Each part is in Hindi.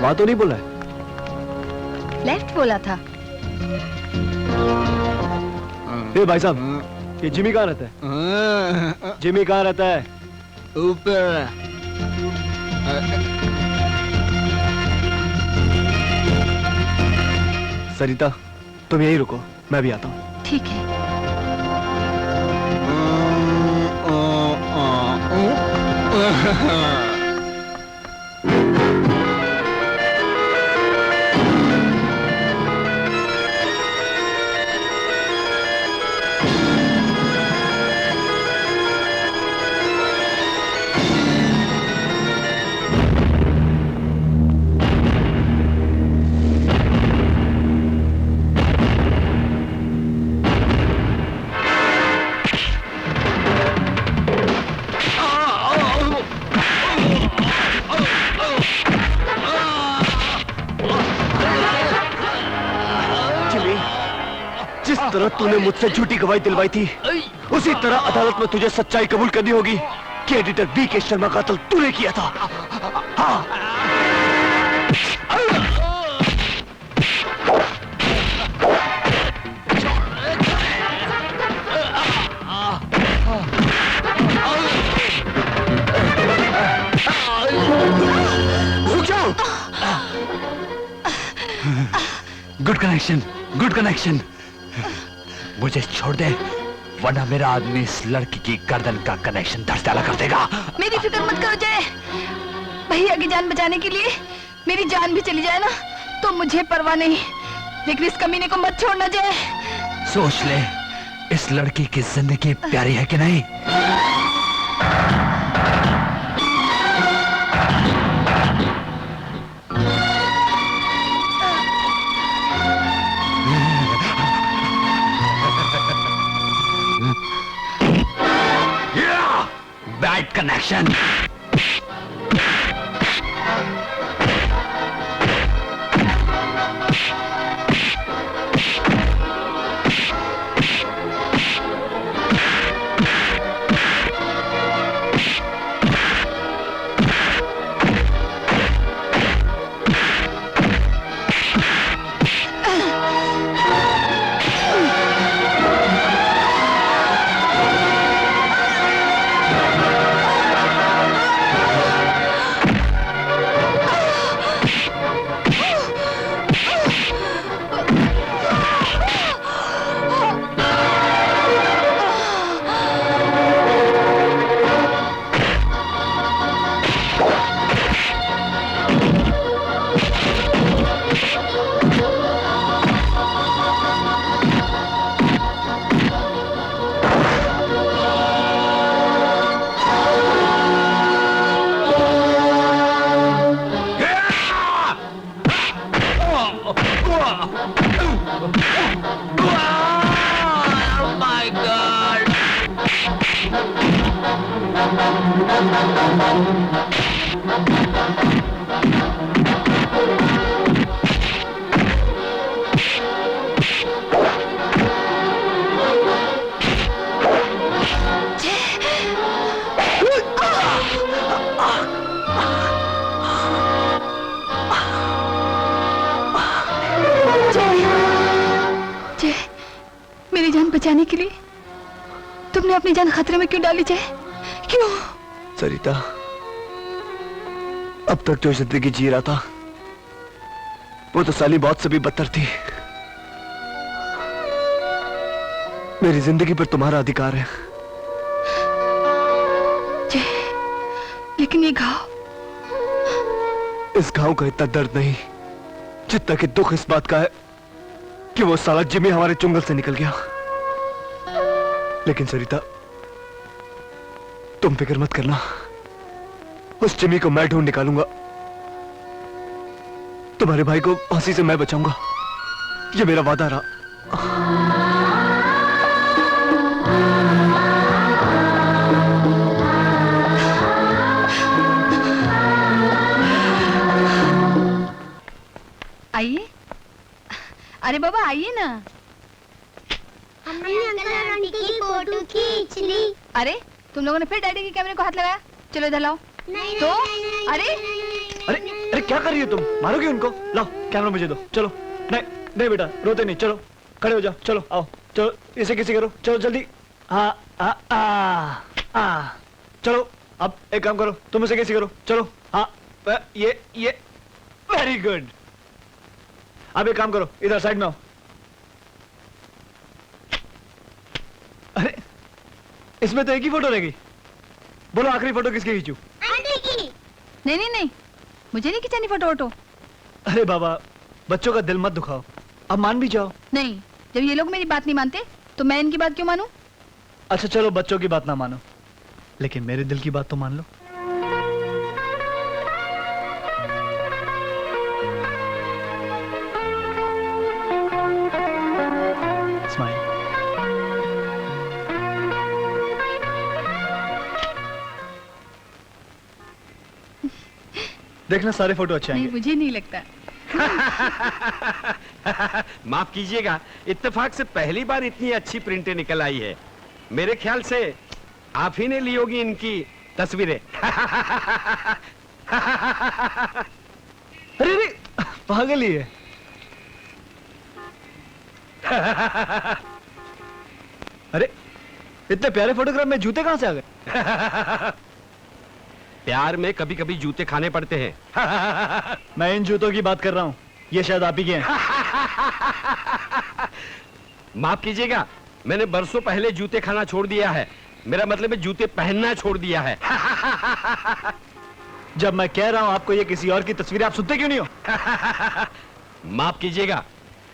वहां तो नहीं बोला है? लेफ्ट बोला था। ए भाई साहब, ये जिमी कहाँ रहता है? जिमी कहाँ रहता है? ऊपर। सरिता, तुम यहीं रुको, मैं भी आता हूँ। ठीक है। जिस तरह तूने मुझसे झूठी गवाही दिलवाई थी, उसी तरह अदालत में तुझे सच्चाई कबूल करनी होगी कि एडिटर बी के शर्मा का कत्ल तूने किया था। हाँ। रुक जाओ। Good connection, good connection. मुझे छोड़ दे, वरना मेरा आदमी इस लड़की की गर्दन का कनेक्शन धड़ डाला कर देगा। मेरी फिक्र मत करो जय, भैया की जान बचाने के लिए मेरी जान भी चली जाए ना तो मुझे परवाह नहीं, लेकिन इस कमीने को मत छोड़ना जय। सोच ले, इस लड़की की जिंदगी प्यारी है कि नहीं? Bad connection. बचाने के लिए तुमने अपनी जान खतरे में क्यों डाली जय? क्यों? सरिता, अब तक जो जिंदगी जी रहा था वो तो साली मौत से भी बदतर थी। मेरी जिंदगी पर तुम्हारा अधिकार है जय, लेकिन ये घाव, इस घाव का इतना दर्द नहीं जितना कि दुख इस बात का है कि वो साला जिमी हमारे चुंगल से निकल गया। लेकिन सरिता, तुम फिक्र मत करना, उस जिमी को मैं ढूंढ निकालूंगा। तुम्हारे भाई को फांसी से मैं बचाऊंगा, ये मेरा वादा रहा। आइए। अरे बाबा आइए ना। हमने अंकल आंटी की फोटो खींच ली। अरे तुम लोगों ने फिर डैडी के कैमरे को हाथ लगाया। चलो इधर लाओ। नहीं, तो नहीं, नहीं, अरे नहीं, नहीं, नहीं, अरे अरे क्या कर रही हो तुम? मारोगे उनको? लाओ कैमरा मुझे दो, चलो। नहीं नहीं बेटा, रोते नहीं, चलो खड़े हो जाओ, चलो आओ, चलो इसे किसी करो, चलो जल्दी। चलो अब एक काम करो, तुम उसे किसी करो, चलो। हाँ ये वेरी गुड। अब एक काम करो, इधर साइड में आओ। अरे इसमें तो एक ही फोटो रहेगी। बोलो आखिरी फोटो किसकी खींचूं? आंटी की। नहीं, मुझे नहीं खिंचानी फोटो वोटो। अरे बाबा, बच्चों का दिल मत दुखाओ, अब मान भी जाओ। नहीं, जब ये लोग मेरी बात नहीं मानते तो मैं इनकी बात क्यों मानूं? अच्छा चलो बच्चों की बात ना मानो, लेकिन मेरे दिल की बात तो मान लो। स्माइल। देखना सारे फोटो अच्छे नहीं, आएंगे। मुझे नहीं लगता। माफ कीजिएगा, इत्तेफाक से पहली बार इतनी अच्छी प्रिंटें निकल आई है। मेरे ख्याल से आप ही ने ली होगी इनकी तस्वीरें। अरे अरे पागल ही है। अरे इतने प्यारे फोटोग्राफ में जूते कहां से आ गए? प्यार में कभी कभी जूते खाने पड़ते हैं। मैं इन जूतों की बात कर रहा हूं, ये शायद आप ही के हैं। माफ कीजिएगा, मैंने बरसों पहले जूते खाना छोड़ दिया है। मेरा मतलब है जूते पहनना छोड़ दिया है। जब मैं कह रहा हूं आपको ये किसी और की तस्वीर, आप सुनते क्यों नहीं हो? माफ कीजिएगा,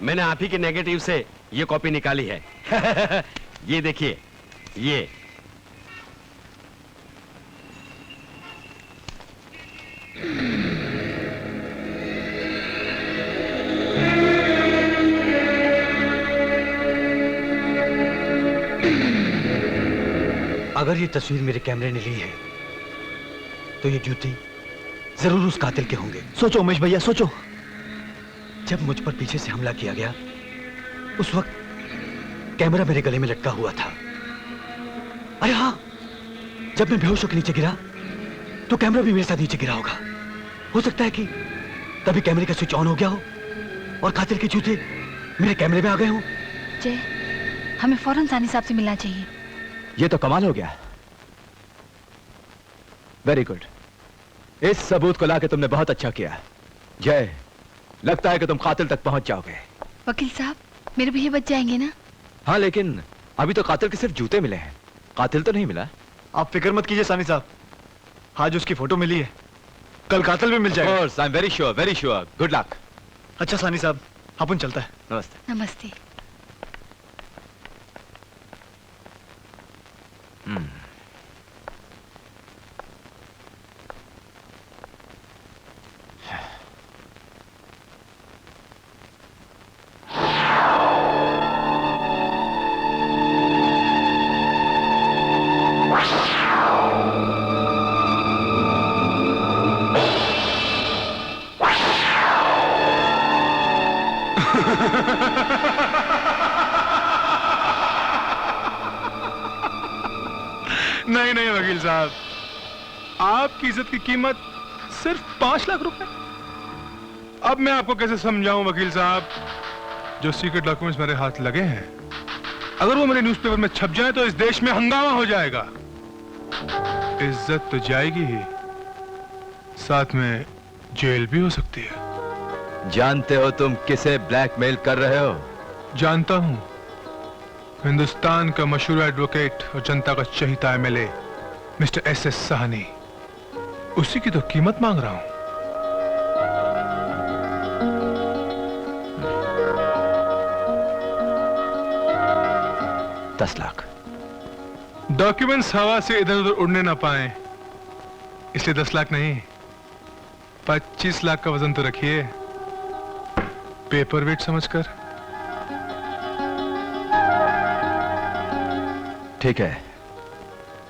मैंने आप ही के नेगेटिव से ये कॉपी निकाली है। ये देखिए, ये अगर ये तस्वीर मेरे कैमरे ने ली है तो ये जूते जरूर उस कातिल के होंगे। सोचो उमेश भैया, सोचो। जब मुझ पर पीछे से हमला किया गया उस वक्त कैमरा मेरे गले में लटका हुआ था। अरे हाँ, जब मैं बेहोश होकर नीचे गिरा तो कैमरा भी मेरे साथ नीचे गिरा होगा। हो सकता है कि तभी कैमरे का स्विच ऑन हो गया हो और कातिल के जूते मेरे कैमरे में आ गए हों। जय, हमें फौरन सानी साहब से मिलना चाहिए। ये तो कमाल हो गया। वेरी गुड, इस सबूत को लाके तुमने बहुत अच्छा किया। जय, लगता है कि तुम कातिल तक पहुंच जाओगे। वकील साहब, मेरे भैया बच जाएंगे ना? हाँ, लेकिन अभी तो कातिल के सिर्फ जूते मिले हैं, कातिल तो नहीं मिला। आप फिक्र मत कीजिए सानी साहब, आज उसकी फोटो मिली है, कल कातिल भी मिल जाएगा। I am very sure, very sure. Good luck. अच्छा सानी साहब, अपन चलता है। नमस्ते। नमस्ते। नहीं नहीं वकील साहब, आपकी इज्जत की कीमत सिर्फ 5 लाख रुपए। अब मैं आपको कैसे समझाऊं वकील साहब, जो सीक्रेट डॉक्यूमेंट्स मेरे हाथ लगे हैं, अगर वो मेरे न्यूज़पेपर में छप जाए तो इस देश में हंगामा हो जाएगा। इज्जत तो जाएगी ही, साथ में जेल भी हो सकती है। जानते हो तुम किसे ब्लैकमेल कर रहे हो? जानता हूं, हिंदुस्तान का मशहूर एडवोकेट और जनता का चहीता एमएलए मिस्टर एसएस साहनी, उसी की तो कीमत मांग रहा हूं। $10 लाख। डॉक्यूमेंट्स हवा से इधर उधर उड़ने ना पाए, इसलिए 10 लाख नहीं 25 लाख का वजन तो रखिए, पेपर वेट समझकर। ठीक है,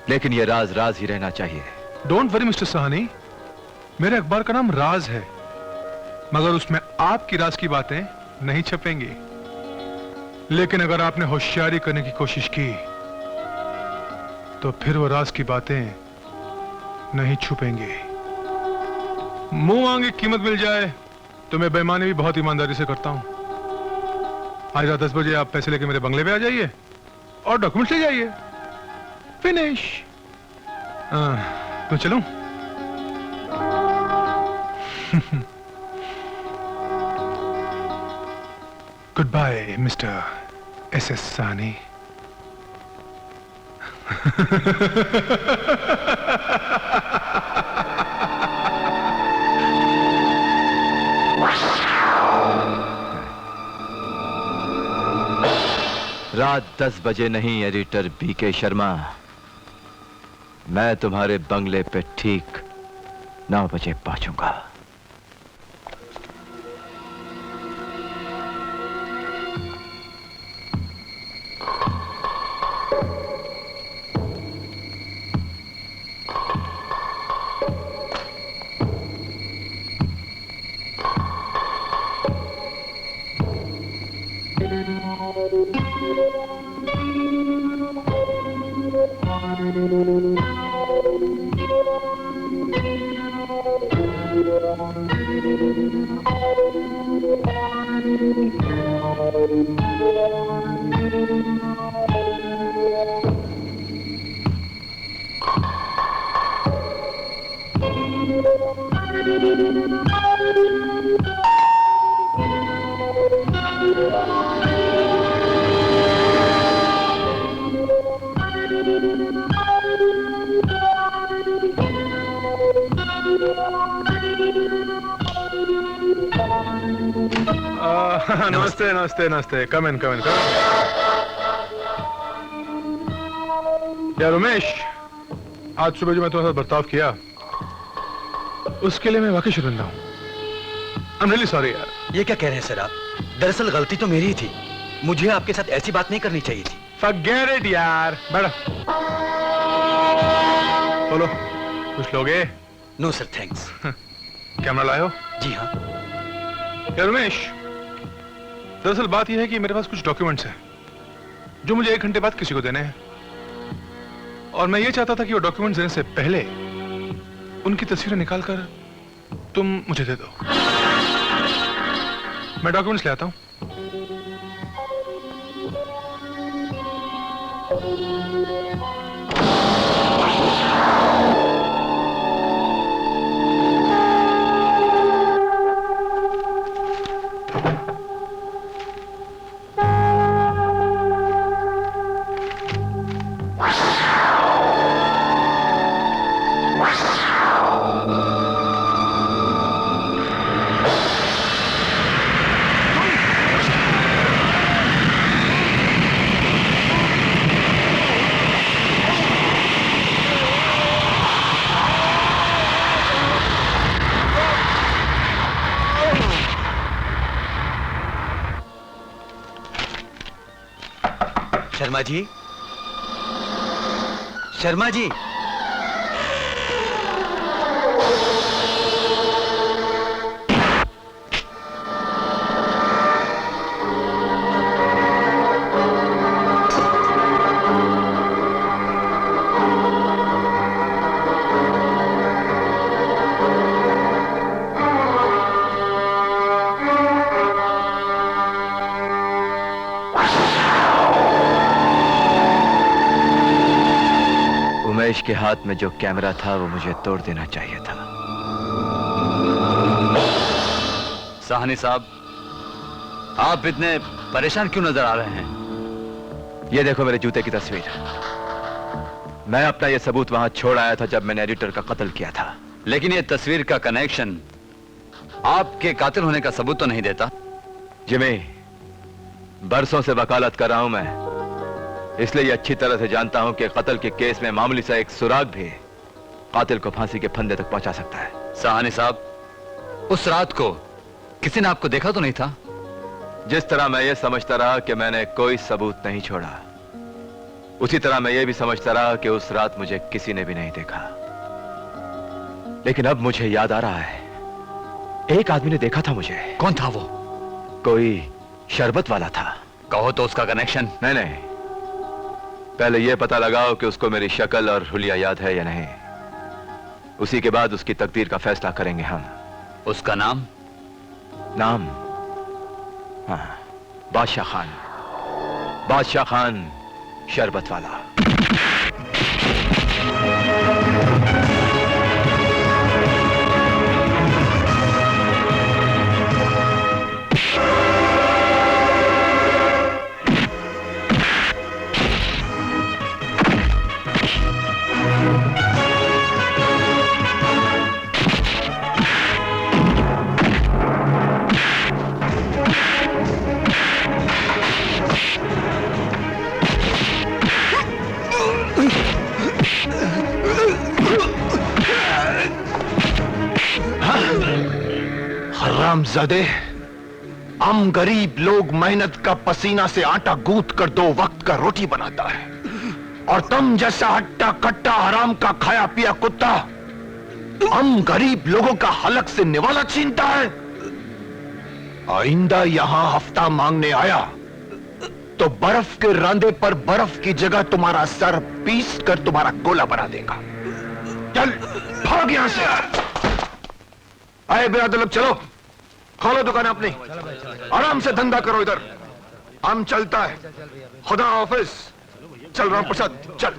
लेकिन ये राज राज ही रहना चाहिए। डोंट वरी मिस्टर साहनी, मेरे अखबार का नाम राज है, मगर उसमें आपकी राज की बातें नहीं छपेंगी। लेकिन अगर आपने होशियारी करने की कोशिश की तो फिर वो राज की बातें नहीं छुपेंगी। मुंह मांगी कीमत मिल जाए तो मैं बेईमानी भी बहुत ईमानदारी से करता हूं। आज रात 10 बजे आप पैसे लेके मेरे बंगले पे आ जाइए और डॉक्यूमेंट्स ले जाइए। फिनिश। तो चलूं? गुड बाय मिस्टर SS सानी। रात 10 बजे नहीं एडिटर BK शर्मा, मैं तुम्हारे बंगले पे ठीक 9 बजे पहुंचूंगा। नमस्ते नमस्ते नमस्ते। कम इन कम इन कम। यार उमेश, आज सुबह जो मैं तुम्हारे साथ बर्ताव किया उसके लिए मैं वाकई शर्मिंदा हूँ। I'm really sorry यार। ये क्या कह रहे हैं सर आप? दरअसल गलती तो मेरी ही थी, मुझे आपके साथ ऐसी बात नहीं करनी चाहिए थी। Forget it यार। बैठो। बोलो, कुछ लोगे? No sir thanks. कैमरा लाए हो? जी हाँ। यार उमेश, दरअसल बात यह है कि मेरे पास कुछ डॉक्यूमेंट्स हैं जो मुझे 1 घंटे बाद किसी को देने हैं, और मैं ये चाहता था कि वो डॉक्यूमेंट्स देने से पहले उनकी तस्वीरें निकालकर तुम मुझे दे दो। मैं डॉक्यूमेंट्स ले आता हूं। शर्मा जी, शर्मा जी। उमेश के हाथ में जो कैमरा था वो मुझे तोड़ देना चाहिए था। साहनी साहब, आप इतने परेशान क्यों नजर आ रहे हैं? ये देखो मेरे जूते की तस्वीर। मैं अपना ये सबूत वहां छोड़ आया था जब मैंने एडिटर का कत्ल किया था। लेकिन ये तस्वीर का कनेक्शन आपके कातिल होने का सबूत तो नहीं देता। जिमी, बरसों से वकालत कर रहा हूं मैं, इसलिए ये अच्छी तरह से जानता हूं कि कत्ल के केस में मामूली सा एक सुराग भी कातिल को फांसी के फंदे तक पहुंचा सकता है। साहनी साहब, उस रात को किसी ने आपको देखा तो नहीं था? जिस तरह मैं ये समझता रहा कि मैंने कोई सबूत नहीं छोड़ा, उसी तरह मैं ये भी समझता रहा कि उस रात मुझे किसी ने भी नहीं देखा। लेकिन अब मुझे याद आ रहा है, एक आदमी ने देखा था मुझे। कौन था वो? कोई शरबत वाला था। कहो तो उसका कनेक्शन। नहीं नहीं, पहले यह पता लगाओ कि उसको मेरी शक्ल और हुलिया याद है या नहीं। उसी के बाद उसकी तकदीर का फैसला करेंगे हम। उसका नाम? नाम, हाँ, बादशाह खान। बादशाह खान शरबत वाला। हरामजादे, हम गरीब लोग मेहनत का पसीना से आटा गूंथ कर 2 वक्त का रोटी बनाता है, और तुम जैसा हट्टा कट्टा हराम का खाया पिया कुत्ता हम गरीब लोगों का हलक से निवाला छीनता है। आइंदा यहां हफ्ता मांगने आया तो बर्फ के रांदे पर बर्फ की जगह तुम्हारा सर पीस कर तुम्हारा गोला बना देगा। चल भाग यहां से। आए बेअदब, चलो खोलो दुकान अपनी, आराम से धंधा करो। इधर हम चलता है। खुदा हाफिज। चल राम प्रसाद, चल।